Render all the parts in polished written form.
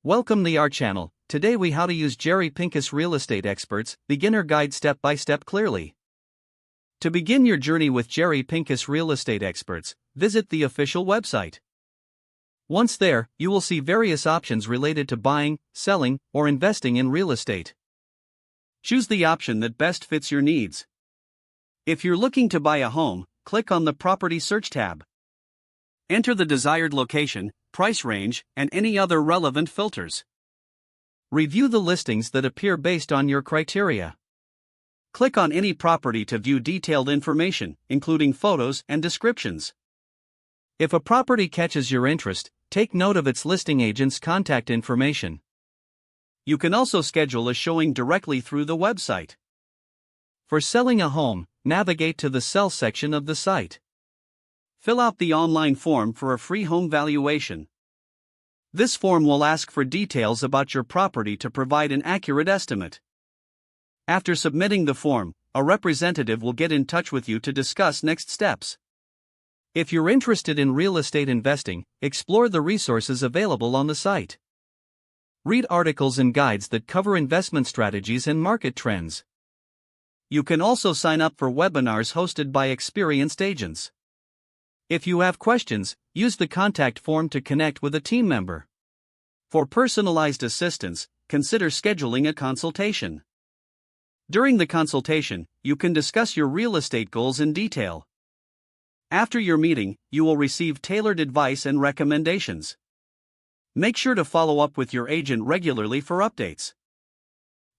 Welcome to our channel. Today we how to use Jerry Pinkas Real Estate Experts Beginner Guide step by step clearly. To begin your journey with Jerry Pinkas Real Estate Experts, visit the official website. Once there, you will see various options related to buying, selling, or investing in real estate. Choose the option that best fits your needs. If you're looking to buy a home, click on the Property Search tab. Enter the desired location, price range, and any other relevant filters. Review the listings that appear based on your criteria. Click on any property to view detailed information, including photos and descriptions. If a property catches your interest, take note of its listing agent's contact information. You can also schedule a showing directly through the website. For selling a home, navigate to the Sell section of the site. Fill out the online form for a free home valuation. This form will ask for details about your property to provide an accurate estimate. After submitting the form, a representative will get in touch with you to discuss next steps. If you're interested in real estate investing, explore the resources available on the site. Read articles and guides that cover investment strategies and market trends. You can also sign up for webinars hosted by experienced agents. If you have questions, use the contact form to connect with a team member. For personalized assistance, consider scheduling a consultation. During the consultation, you can discuss your real estate goals in detail. After your meeting, you will receive tailored advice and recommendations. Make sure to follow up with your agent regularly for updates.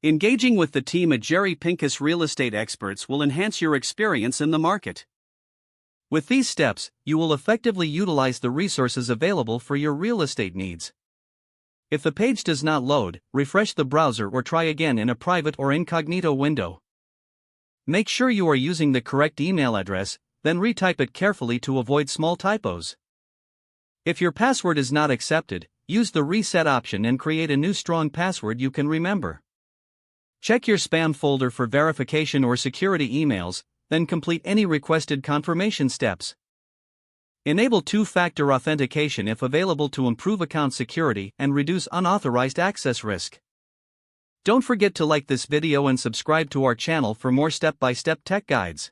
Engaging with the team at Jerry Pinkas Real Estate Experts will enhance your experience in the market. With these steps, you will effectively utilize the resources available for your real estate needs. If the page does not load, refresh the browser or try again in a private or incognito window. Make sure you are using the correct email address, then retype it carefully to avoid small typos. If your password is not accepted, use the reset option and create a new strong password you can remember. Check your spam folder for verification or security emails, then complete any requested confirmation steps. Enable two-factor authentication if available to improve account security and reduce unauthorized access risk. Don't forget to like this video and subscribe to our channel for more step-by-step tech guides.